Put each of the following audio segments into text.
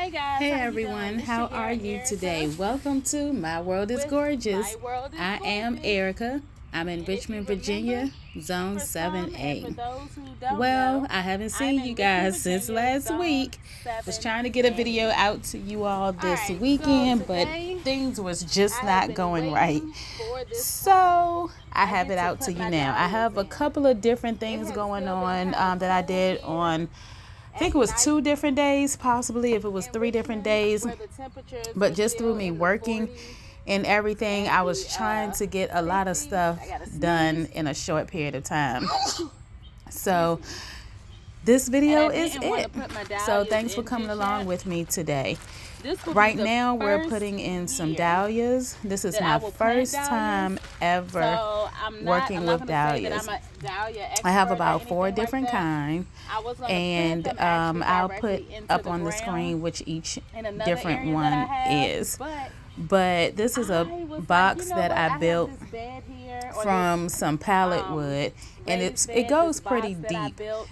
Hey guys, Hey how you everyone, doing? It's how your girl are you Erica today? Welcome to My World is with Gorgeous. My World is I am Gorgeous. Erica. I'm in And if you Richmond, remember, Virginia, Zone for some and for 7A. those who don't Well, know, I haven't I'm seen you in Richmond, guys since Virginia, last Zone week. Was trying to get a 7A. video out to you all this Alright, so weekend, but today things was just I have not been going right. waiting for this time. So I I have get it to out to put you my now. I dahlias have a in. couple of different It things has going still been on kind of that I cold did here on, I think at it was 2 night different days, possibly if it was in 3 different Richmond days. where the temperatures But were just through still me in the working 40s and everything, and I the was trying to get a lot of 50s. stuff I got to done sneeze. in a short period of time. Excuse So me. this And video I is didn't want to it. put my So dahlias thanks for in coming just along yet. with me today. This will be Right the now we're first putting in some year dahlias. This is that I my will plant first dahlias. time ever So I'm working not with gonna say that I'm dahlias. a dahlia I have expert or about 4 anything like different that. kinds, I was gonna plant and them actually I'll put directly into up the on the ground screen which each in another different area that I one have, is. but But this is a I was like, you box know that what? I I have built this bed here, or this from some pallet um wood, and raised it bed, this goes pretty box that I deep. built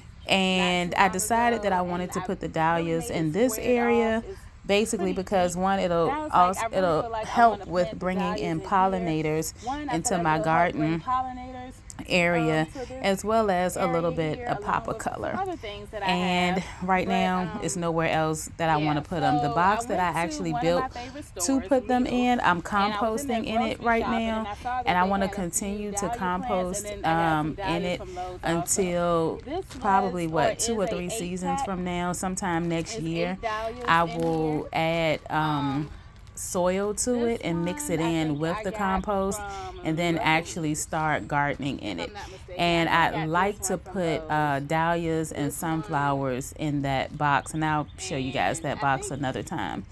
not And too I long decided that ago, I and wanted to I've put the really dahlias made it in this squared off. area, It's basically pretty because deep. one, But it'll I was like, also I really it'll feel like I want help to with plant the bringing dahlias in in here. pollinators One, I feel into like my it'll help bring garden pollinators area, to this as well as a little area bit here, of pop along of with some color. other things that I And have. right But now it's nowhere else that I want yeah, to put them. The so I box that I went to actually one of my built favorite to stores, put them Lidl's, in, I'm and I was in there composting in it grocery right shopping, and now, I saw and that I they want to had a few continue to dahlia plants, and compost then I got some in dahlias it from Lowe's also. until This was probably or what, 2 is or a 3 eight seasons pack. from now, sometime next It's year. 8 dahlias I in here. will add Um, soil to this it and mix one it I in think with I the got compost, from and then actually Lowe's, start gardening in if it. I'm not mistaken. I And know I I got this like to one from put Lowe's. dahlias and This one, sunflowers in that box, and I'll show you guys and that I box think, another time.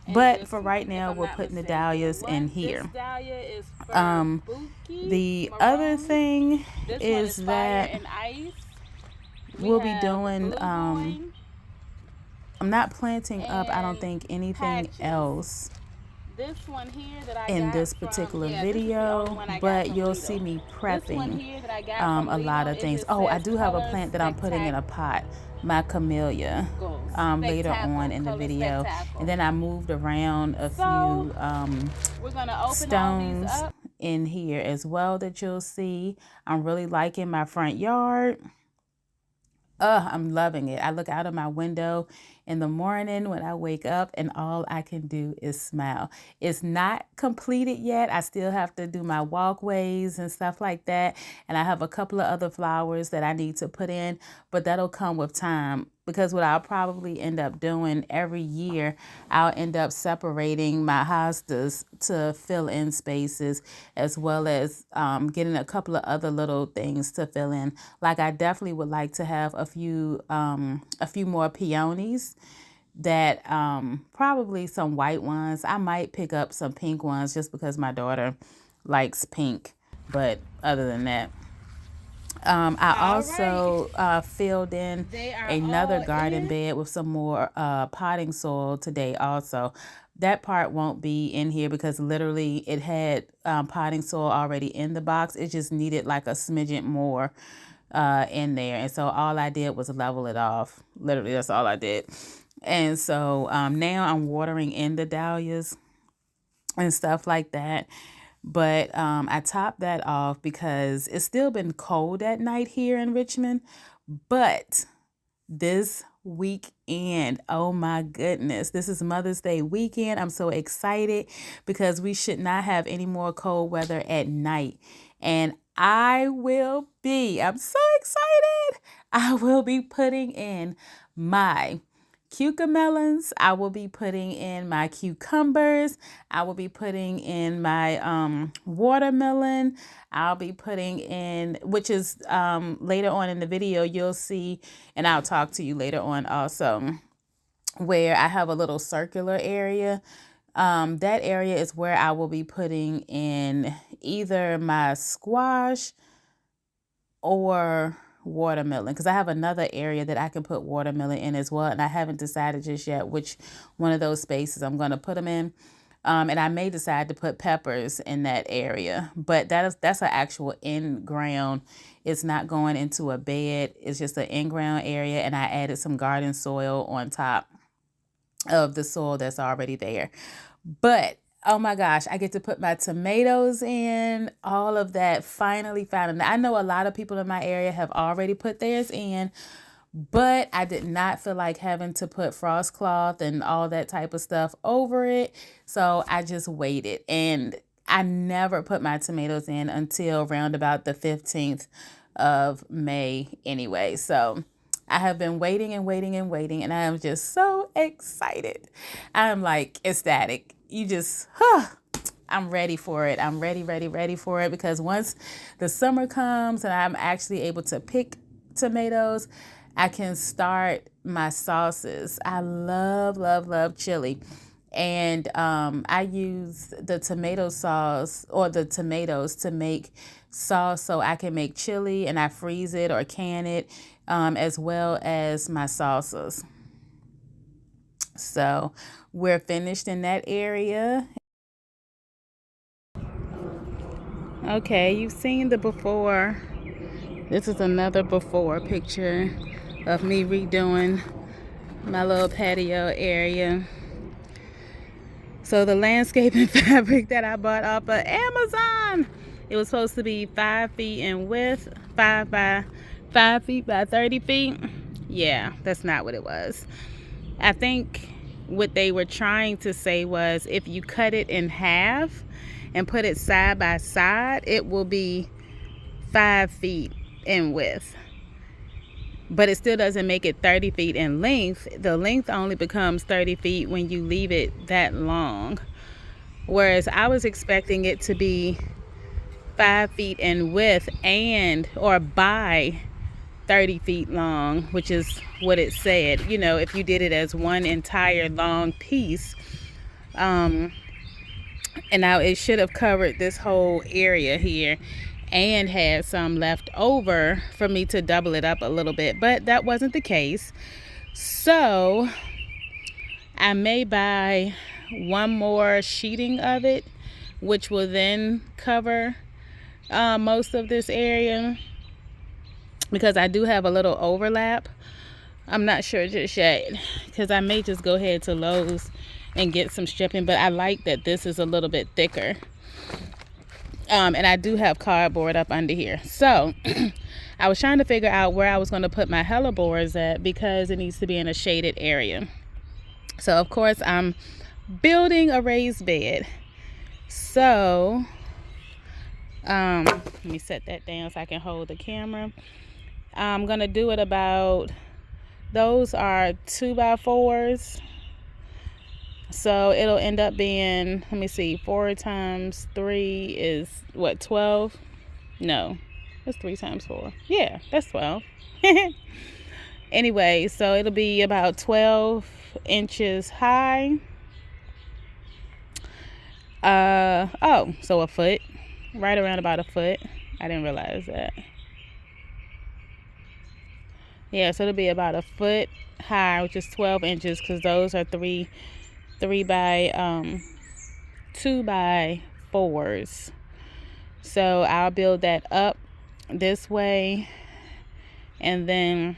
and But this for right one, if now, I'm we're not putting the mistaken. dahlias in This here. dahlia is for Um, Buki the other Maroon. thing This one is is Fire that and Ice. We we'll be have doing, Blue Going I'm not planting up, I don't and think, anything Patches. else This one here that I in got this from, particular yeah, this is the only video, one I got but from you'll see Lidl. me This one prepping here that I got from a lot Lidl, of it things. just Oh, I says do have a color plant that I'm putting in a pot, my camellia, later on in the color video. And spectacle. then I moved around a So few we're gonna open all these stones up. in here as well that you'll see. I'm really liking my front yard. I'm loving it. I look out of my window in the morning when I wake up, and all I can do is smile. It's not completed yet. I still have to do my walkways and stuff like that. And I have a couple of other flowers that I need to put in, but that'll come with time, because what I'll probably end up doing every year, I'll end up separating my hostas to fill in spaces, as well as getting a couple of other little things to fill in. Like, I definitely would like to have a few more peonies, that probably some white ones. I might pick up some pink ones just because my daughter likes pink, but other than that, I also filled in another garden bed with some more potting soil today also. That part won't be in here because literally it had potting soil already in the box. It just needed like a smidgen more in there. And so all I did was level it off. Literally, that's all I did. And so now I'm watering in the dahlias and stuff like that. But I topped that off because it's still been cold at night here in Richmond. But this weekend, oh my goodness, this is Mother's Day weekend. I'm so excited because we should not have any more cold weather at night. And I'm so excited. I will be putting in my cucamelons. I will be putting in my cucumbers. I will be putting in my watermelon. I'll be putting in, which is later on in the video, you'll see, and I'll talk to you later on also, where I have a little circular area. That area is where I will be putting in either my squash or watermelon, because I have another area that I can put watermelon in as well, and I haven't decided just yet which one of those spaces I'm going to put them in. And I may decide to put peppers in that area, but that's an actual in-ground. It's not going into a bed. It's just an in-ground area, and I added some garden soil on top. of the soil that's already there. But oh my gosh, I get to put my tomatoes in, all of that finally. I know a lot of people in my area have already put theirs in, but I did not feel like having to put frost cloth and all that type of stuff over it. So I just waited, and I never put my tomatoes in until around about the 15th of May anyway. So I have been waiting and waiting and waiting, and I am just so excited. I'm like ecstatic. I'm ready for it. I'm ready for it, because once the summer comes and I'm actually able to pick tomatoes, I can start my sauces. I love chili. And I use the tomato sauce or the tomatoes to make sauce so I can make chili, and I freeze it or can it, as well as my sauces. So we're finished in that area. Okay, you've seen the before. This is another before picture of me redoing my little patio area. So the landscaping fabric that I bought off of Amazon, it was supposed to be 5 feet in width, 5 feet by 30 feet. Yeah, that's not what it was. I think what they were trying to say was if you cut it in half and put it side by side, it will be 5 feet in width. But it still doesn't make it 30 feet in length. The length only becomes 30 feet when you leave it that long. Whereas I was expecting it to be 5 feet in width or by 30 feet long, which is what it said. You know, if you did it as one entire long piece, and now it should have covered this whole area here and had some left over for me to double it up a little bit, but that wasn't the case. So I may buy one more sheeting of it, which will then cover most of this area, because I do have a little overlap. I'm not sure just yet, because I may just go ahead to Lowe's and get some stripping, but I like that this is a little bit thicker. And I do have cardboard up under here. So I was trying to figure out where I was going to put my hellebores at, because it needs to be in a shaded area. So of course I'm building a raised bed. So let me set that down so I can hold the camera. I'm going to do it about, those are 2x4s. So it'll end up being, let me see, 4 times 3 is what, 12? No, that's 3 times 4. Yeah, that's 12. Anyway, so it'll be about 12 inches high. So a foot, right around about a foot. I didn't realize that. Yeah, so it'll be about a foot high, which is 12 inches, because those are 2 by 4s. So I'll build that up this way and then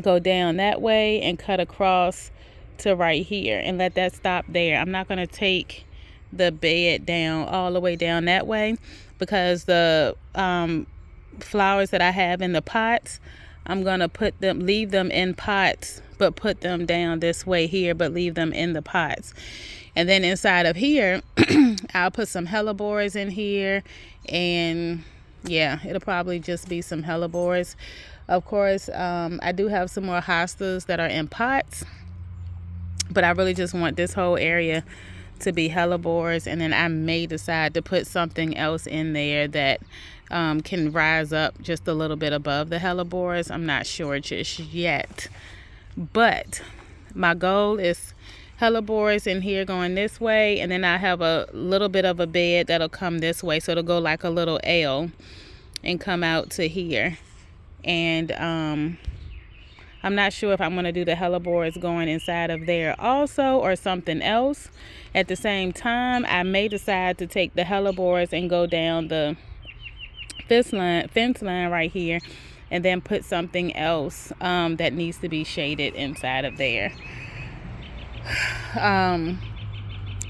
go down that way and cut across to right here and let that stop there. I'm not going to take the bed down all the way down that way, because the flowers that I have in the pots, I'm going to leave them in pots, but put them down this way here, but leave them in the pots. And then inside of here, I'll put some hellebores in here. And yeah, it'll probably just be some hellebores. Of course, I do have some more hostas that are in pots, but I really just want this whole area to be hellebores. And then I may decide to put something else in there that can rise up just a little bit above the hellebores. I'm not sure just yet, but my goal is hellebores in here going this way, and then I have a little bit of a bed that'll come this way, so it'll go like a little L and come out to here. And I'm not sure if I'm going to do the hellebores going inside of there also, or something else at the same time. I may decide to take the hellebores and go down the fence line right here, and then put something else that needs to be shaded inside of there.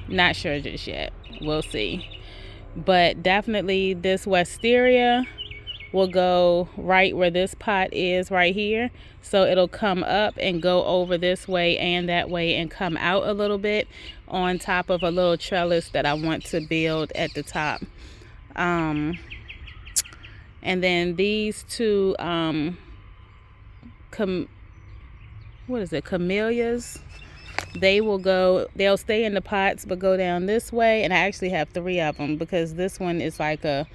Not sure just yet. We'll see. But definitely this wisteria will go right where this pot is right here. So it'll come up and go over this way and that way and come out a little bit on top of a little trellis that I want to build at the top. And then these two camellias, they'll stay in the pots but go down this way. And I actually have 3 of them because this one is like a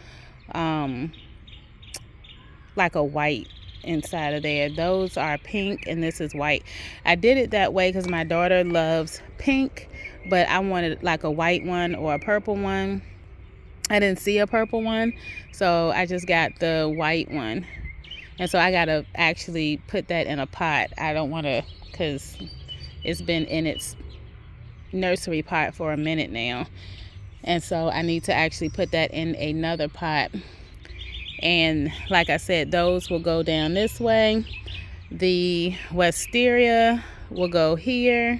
white inside of there. Those are pink and this is white. I did it that way because my daughter loves pink, but I wanted like a white one or a purple one. I didn't see a purple one, so I just got the white one. And so I gotta actually put that in a pot. I don't want to, because it's been in its nursery pot for a minute now, and so I need to actually put that in another pot. And like I said, those will go down this way. The wisteria will go here.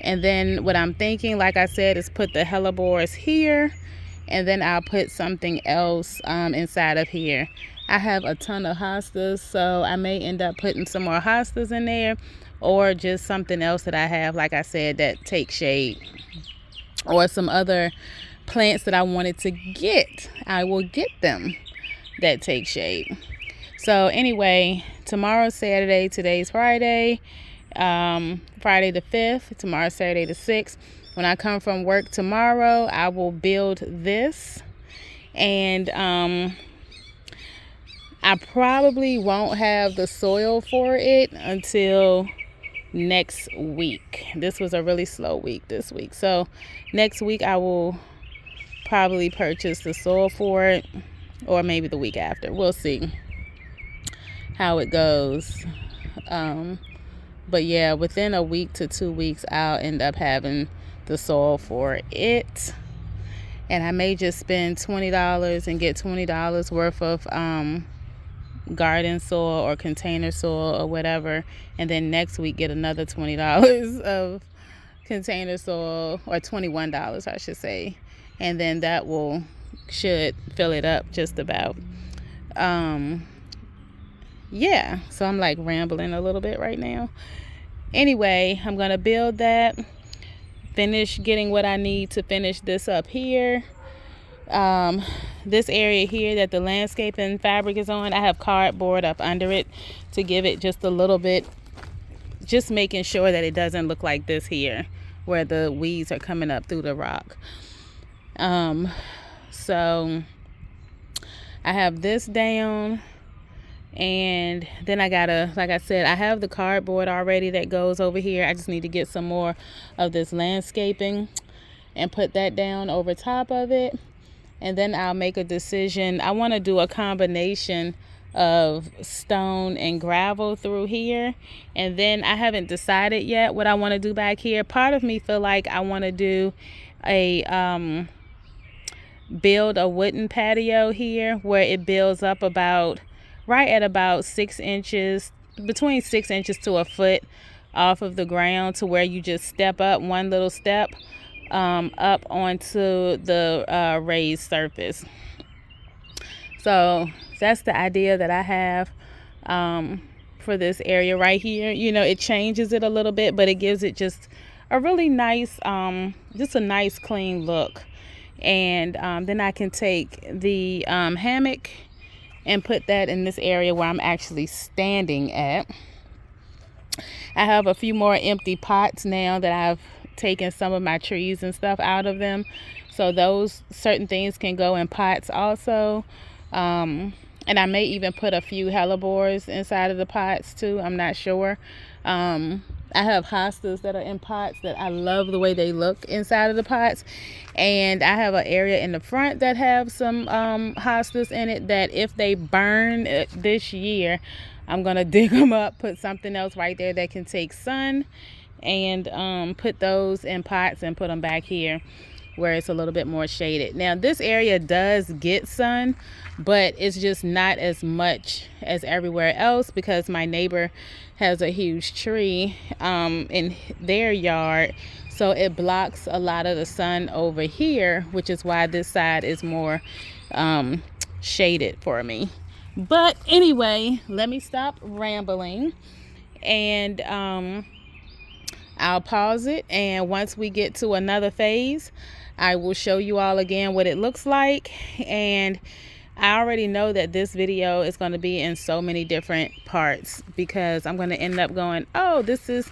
And then what I'm thinking, like I said, is put the hellebores here. And then I'll put something else inside of here. I have a ton of hostas, so I may end up putting some more hostas in there. Or just something else that I have, like I said, that takes shade. Or some other plants that I wanted to get. I will get them that take shade. So anyway, tomorrow's Saturday, today's Friday, Friday the 5th, tomorrow's Saturday the 6th. When I come from work tomorrow, I will build this, and I probably won't have the soil for it until next week. This was a really slow week this week, so next week I will probably purchase the soil for it, or maybe the week after. We'll see how it goes. But yeah, within a week to 2 weeks, I'll end up having the soil for it. And I may just spend $20 and get $20 worth of garden soil or container soil or whatever. And then next week get another $20 of container soil, or $21, I should say. And then that should fill it up just about. Yeah, so I'm like rambling a little bit right now. Anyway, I'm gonna build that, finish getting what I need to finish this up here. This area here that the landscaping fabric is on, I have cardboard up under it to give it just a little bit, just making sure that it doesn't look like this here where the weeds are coming up through the rock. So I have this down, and then I gotta, like I said, I have the cardboard already that goes over here. I just need to get some more of this landscaping and put that down over top of it. And then I'll make a decision. I want to do a combination of stone and gravel through here, and then I haven't decided yet what I want to do back here. Part of me feel like I want to do a build a wooden patio here where it builds up about right at about 6 inches, between 6 inches to a foot off of the ground, to where you just step up one little step up onto the raised surface. So that's the idea that I have for this area right here. You know, it changes it a little bit, but it gives it just a really nice, just a nice clean look. And then I can take the hammock and put that in this area where I'm actually standing at. I have a few more empty pots now that I've taken some of my trees and stuff out of them. So those certain things can go in pots also. And I may even put a few hellebores inside of the pots too. I'm not sure. I have hostas that are in pots that I love the way they look inside of the pots. And I have an area in the front that have some hostas in it that if they burn this year, I'm going to dig them up, put something else right there that can take sun, and put those in pots and put them back here. where it's a little bit more shaded. Now this area does get sun, but it's just not as much as everywhere else because my neighbor has a huge tree in their yard, so it blocks a lot of the sun over here, which is why this side is more shaded for me. But anyway, let me stop rambling, and I'll pause it, and once we get to another phase, I will show you all again what it looks like. And I already know that this video is going to be in so many different parts because I'm going to end up going, oh, this is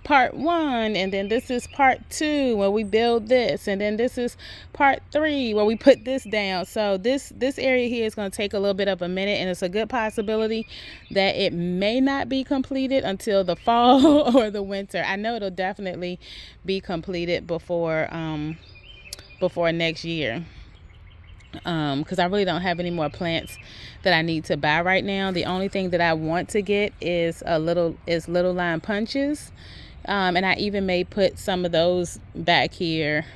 part 1, and then this is part 2 where we build this, and then this is part 3 where we put this down. So this area here is going to take a little bit of a minute, and it's a good possibility that it may not be completed until the fall or the winter. I know it'll definitely be completed before next year, because I really don't have any more plants that I need to buy right now. The only thing that I want to get is little lime punches. And I even may put some of those back here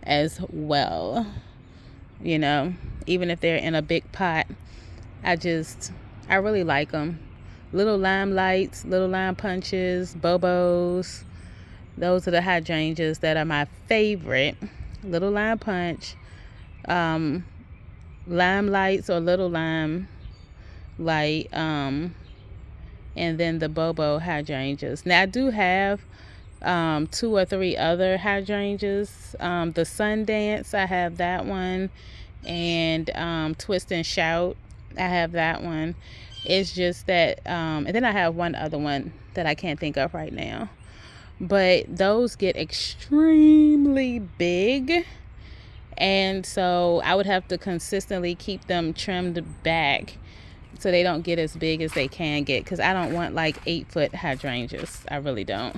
as well, you know, even if they're in a big pot. I really like them. Little lime lights, little lime punches, bobos. Those are the hydrangeas that are my favorite. Little lime punch, lime lights or little lime light, and then the bobo hydrangeas. Now I do have 2 or 3 other hydrangeas. The Sundance, I have that one, and Twist and Shout, I have that one. It's just that and then I have one other one that I can't think of right now, but those get extremely big, and so I would have to consistently keep them trimmed back so they don't get as big as they can get, because I don't want like 8-foot hydrangeas. I really don't.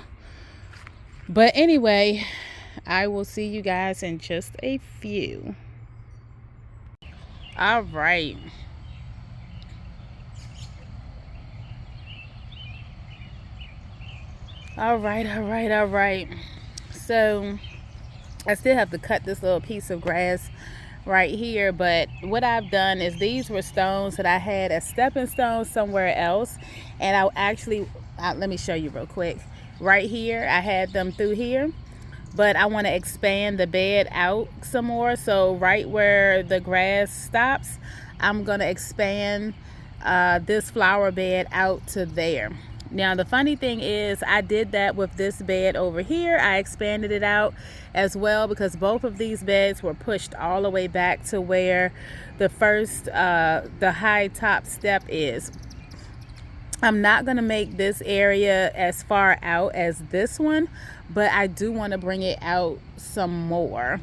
But anyway, I will see you guys in just a few. All right. All right. So I still have to cut this little piece of grass right here, but what I've done is these were stones that I had as stepping stones somewhere else, and I actually let me show you real quick. Right here I had them through here, but I want to expand the bed out some more. So right where the grass stops, I'm going to expand this flower bed out to there. Now the funny thing is, I did that with this bed over here. I expanded it out as well because both of these beds were pushed all the way back to where the first the high top step is. I'm not going to make this area as far out as this one, but I do want to bring it out some more.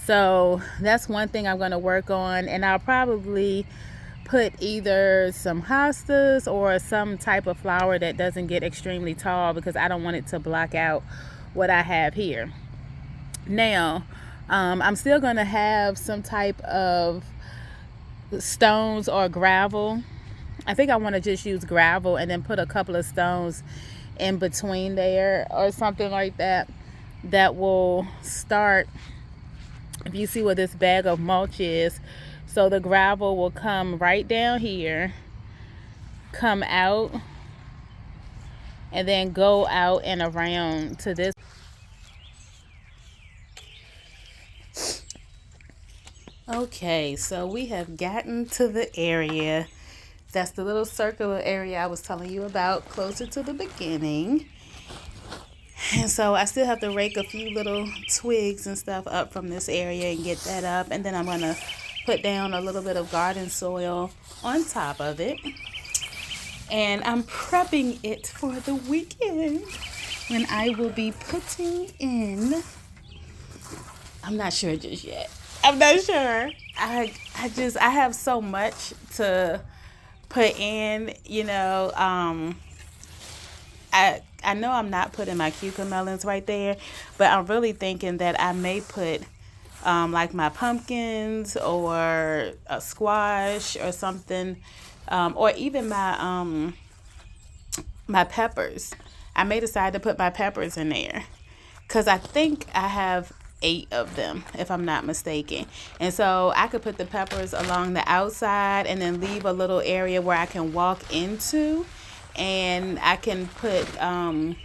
So that's one thing I'm going to work on, and I'll probably put either some hostas or some type of flower that doesn't get extremely tall, because I don't want it to block out what I have here. Now I'm still going to have some type of stones or gravel. I think I want to just use gravel and then put a couple of stones in between there or something like that. That will start, if you see where this bag of mulch is, so the gravel will come right down here, come out, and then go out and around to this. Okay, so we have gotten to the area. That's the little circular area I was telling you about closer to the beginning. And so I still have to rake a few little twigs and stuff up from this area and get that up. And then I'm going to put down a little bit of garden soil on top of it. And I'm prepping it for the weekend when I will be putting in, I'm not sure just yet. I'm not sure. I have so much to put in, you know. I know I'm not putting my cucamelons right there, but I'm really thinking that I may put like my pumpkins or a squash or something, or even my my peppers. I may decide to put my peppers in there because I think I have 8 of them, if I'm not mistaken. And so I could put the peppers along the outside and then leave a little area where I can walk into, and I can put 1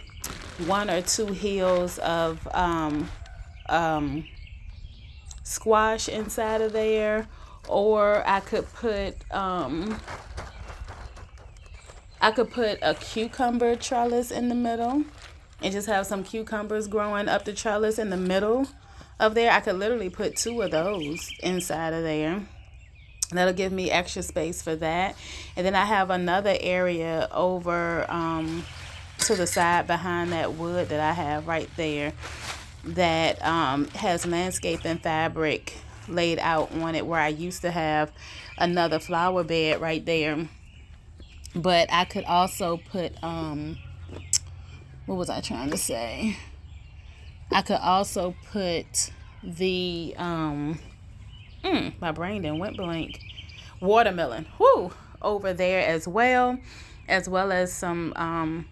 or 2 hills of squash inside of there, or I could put a cucumber trellis in the middle and just have some cucumbers growing up the trellis in the middle of there. I could literally put 2 of those inside of there. That'll give me extra space for that. And then I have another area over to the side behind that wood that I have right there that has landscaping fabric laid out on it, where I used to have another flower bed right there. But I could also put what was I trying to say? I could also put the my brain then went blank. Watermelon, over there as well as some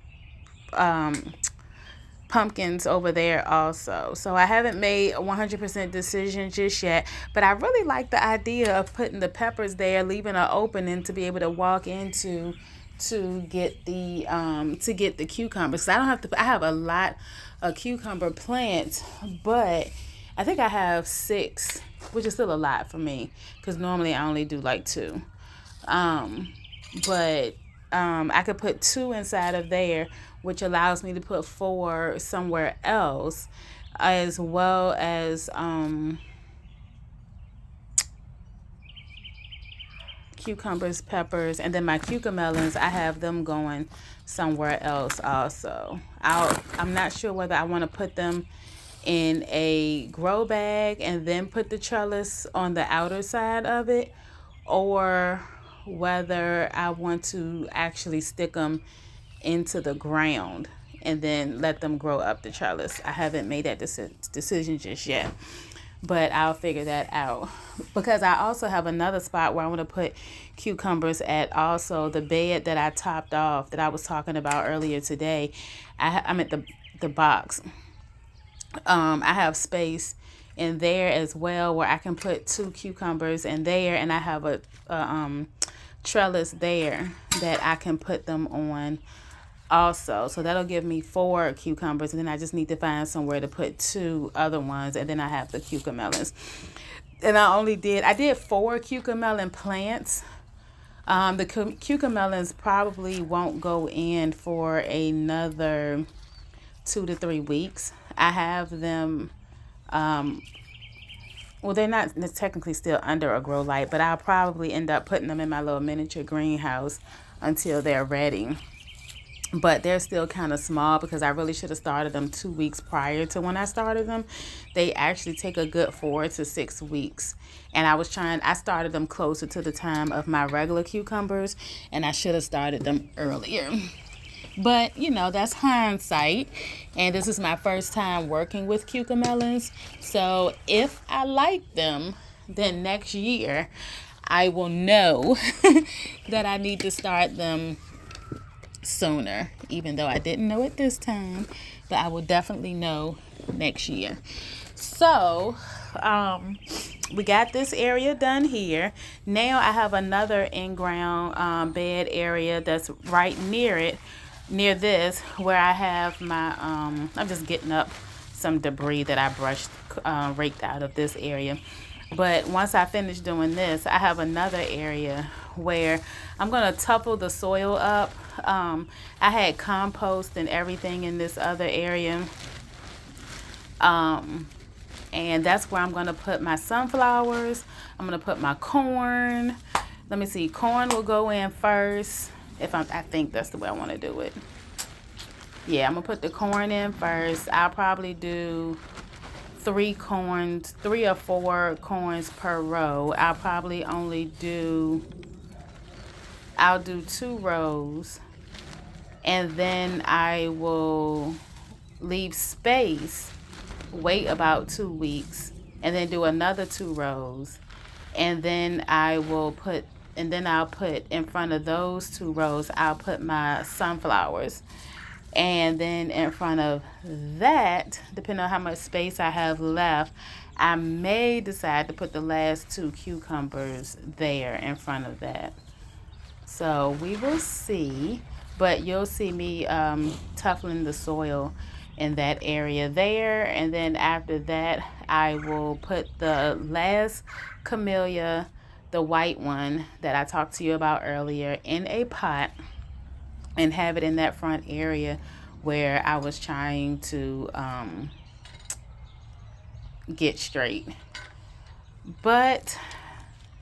pumpkins over there also. So I haven't made a 100% decision just yet, but I really like the idea of putting the peppers there, leaving an opening to be able to walk into to get the cucumbers. I don't have to. I have a lot of cucumber plants, but I think I have 6, which is still a lot for me because normally I only do like 2. But I could put 2 inside of there, which allows me to put 4 somewhere else, as well as cucumbers, peppers, and then my cucamelons, I have them going somewhere else also. I'm not sure whether I want to put them in a grow bag and then put the trellis on the outer side of it, or whether I want to actually stick them into the ground and then let them grow up the trellis. I haven't made that decision just yet, but I'll figure that out, because I also have another spot where I want to put cucumbers at also. The bed that I topped off that I was talking about earlier today, I'm at the box. I have space in there as well where I can put 2 cucumbers in there, and I have a trellis there that I can put them on also. So that'll give me 4 cucumbers, and then I just need to find somewhere to put 2 other ones, and then I have the cucamelons. And I did 4 cucamelon plants. The cucamelons probably won't go in for another 2 to 3 weeks. I have them, well, they're not technically still under a grow light, but I'll probably end up putting them in my little miniature greenhouse until they're ready. But they're still kind of small because I really should have started them 2 weeks prior to when I started them. They actually take a good 4 to 6 weeks. And I started them closer to the time of my regular cucumbers, and I should have started them earlier. But, that's hindsight. And this is my first time working with cucamelons. So if I like them, then next year I will know that I need to start them sooner, even though I didn't know it this time, but I will definitely know next year. So we got this area done here. Now I have another in-ground bed area that's right near this, where I have my I'm just getting up some debris that I raked out of this area. But once I finish doing this, I have another area where I'm going to tuffle the soil up. I had compost and everything in this other area. And that's where I'm going to put my sunflowers. I'm going to put my corn. Let me see. Corn will go in first. I think that's the way I want to do it. Yeah, I'm going to put the corn in first. I'll probably do 3 or 4 corns per row. I'll do 2 rows, and then I will leave space, wait about 2 weeks, and then do another 2 rows, and then I'll put in front of those 2 rows, I'll put my sunflowers. And then in front of that, depending on how much space I have left, I may decide to put the last 2 cucumbers there in front of that. So we will see, but you'll see me toughening the soil in that area there. And then after that, I will put the last camellia, the white one that I talked to you about earlier, in a pot and have it in that front area where I was trying to get straight. But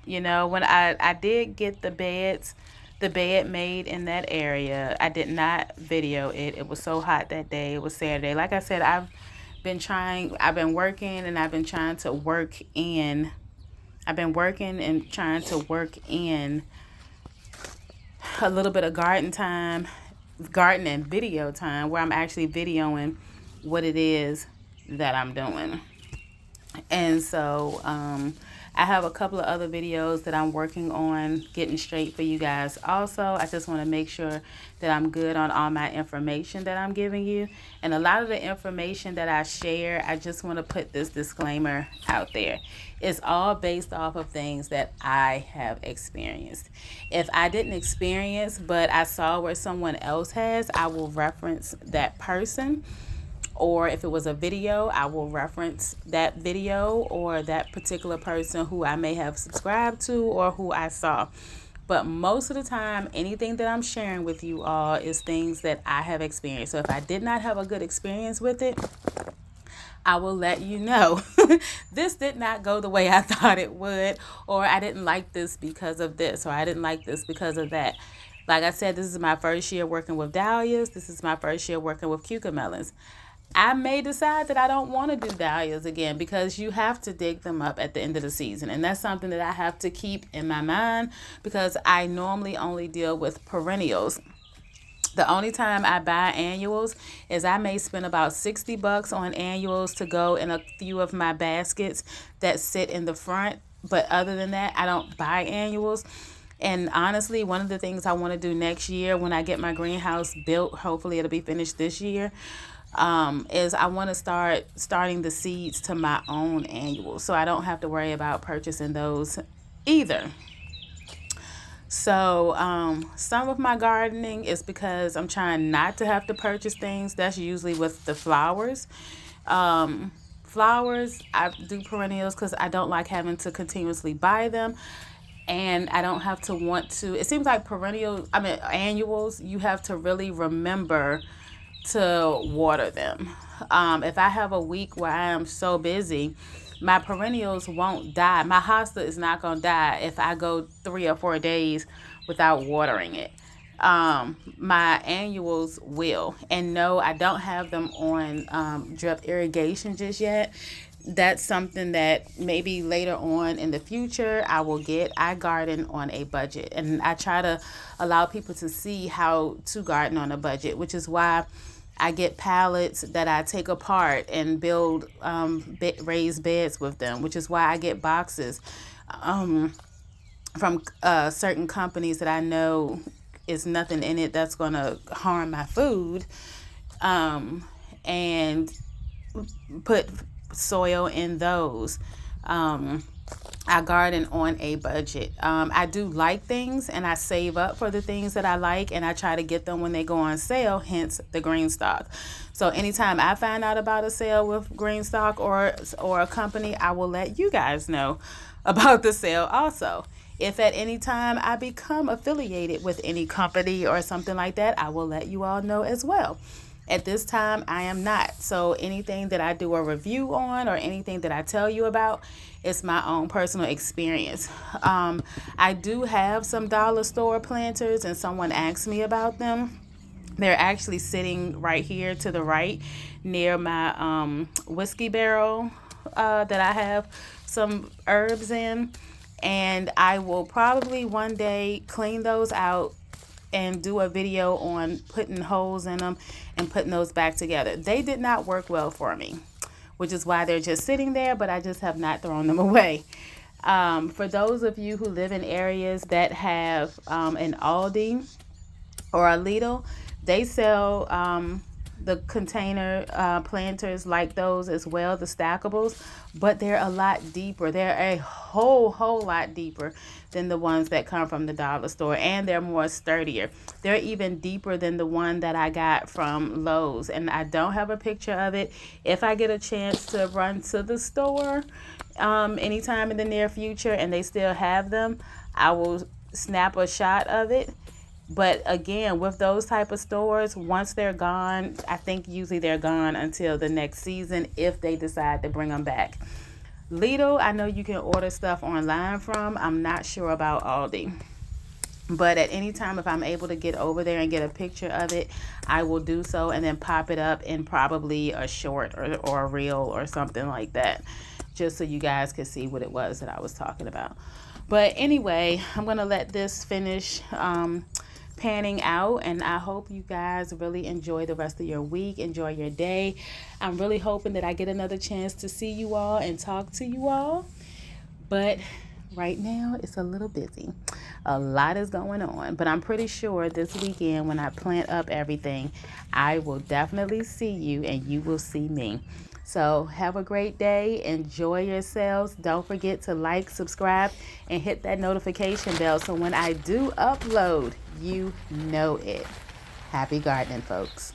you know, when I did get the bed made in that area, I did not video it. It was so hot that day. It was Saturday. Like I said, I've been working and I've been trying to work in I've been working and trying to work in a little bit of garden and video time where I'm actually videoing what it is that I'm doing. And so I have a couple of other videos that I'm working on getting straight for you guys. Also, I just want to make sure that I'm good on all my information that I'm giving you. And a lot of the information that I share, I just want to put this disclaimer out there. It's all based off of things that I have experienced. If I didn't experience, but I saw where someone else has, I will reference that person. Or if it was a video, I will reference that video or that particular person who I may have subscribed to or who I saw. But most of the time, anything that I'm sharing with you all is things that I have experienced. So if I did not have a good experience with it, I will let you know. This did not go the way I thought it would, or I didn't like this because of this, or I didn't like this because of that. Like I said, this is my first year working with dahlias. This is my first year working with cucamelons. I may decide that I don't want to do dahlias again because you have to dig them up at the end of the season. And that's something that I have to keep in my mind because I normally only deal with perennials. The only time I buy annuals is I may spend about $60 on annuals to go in a few of my baskets that sit in the front. But other than that, I don't buy annuals. And honestly, one of the things I want to do next year when I get my greenhouse built, hopefully it'll be finished this year, is I want to starting the seeds to my own annuals, so I don't have to worry about purchasing those either. So some of my gardening is because I'm trying not to have to purchase things. That's usually with the flowers. Flowers, I do perennials because I don't like having to continuously buy them. And I don't have to want to. It seems like annuals, you have to really remember to water them. If I have a week where I am so busy, my perennials won't die. My hosta is not going to die if I go 3 or 4 days without watering it. My annuals will. And no, I don't have them on drip irrigation just yet. That's something that maybe later on in the future I will get. I garden on a budget, and I try to allow people to see how to garden on a budget, which is why I get pallets that I take apart and build raised beds with them, which is why I get boxes from certain companies that I know is nothing in it that's going to harm my food, and put soil in those. I garden on a budget. I do like things and I save up for the things that I like, and I try to get them when they go on sale, hence the green stock. So anytime I find out about a sale with green stock or a company, I will let you guys know about the sale also. If at any time I become affiliated with any company or something like that, I will let you all know as well. At this time, I am not. So anything that I do a review on or anything that I tell you about, it's my own personal experience. I do have some dollar store planters, and someone asked me about them. They're actually sitting right here to the right near my whiskey barrel that I have some herbs in. And I will probably one day clean those out and do a video on putting holes in them and putting those back together. They did not work well for me, which is why they're just sitting there, but I just have not thrown them away. For those of you who live in areas that have an Aldi or a Lidl, They sell the container planters like those as well, the stackables, but they're a lot deeper. They're a whole lot deeper than the ones that come from the dollar store, and they're more sturdier. They're even deeper than the one that I got from Lowe's, and I don't have a picture of it. If I get a chance to run to the store anytime in the near future and they still have them, I will snap a shot of it. But again, with those type of stores, once they're gone, I think usually they're gone until the next season if they decide to bring them back. Lidl, I know you can order stuff online from. I'm not sure about Aldi. But at any time, if I'm able to get over there and get a picture of it, I will do so and then pop it up in probably a short or a reel or something like that, just so you guys can see what it was that I was talking about. But anyway, I'm going to let this finish panning out, and I hope you guys really enjoy the rest of your week, enjoy your day. I'm really hoping that I get another chance to see you all and talk to you all, but right now it's a little busy. A lot is going on, but I'm pretty sure this weekend when I plant up everything, I will definitely see you and you will see me. So have a great day. Enjoy yourselves. Don't forget to like, subscribe, and hit that notification bell so when I do upload, you know it. Happy gardening, folks.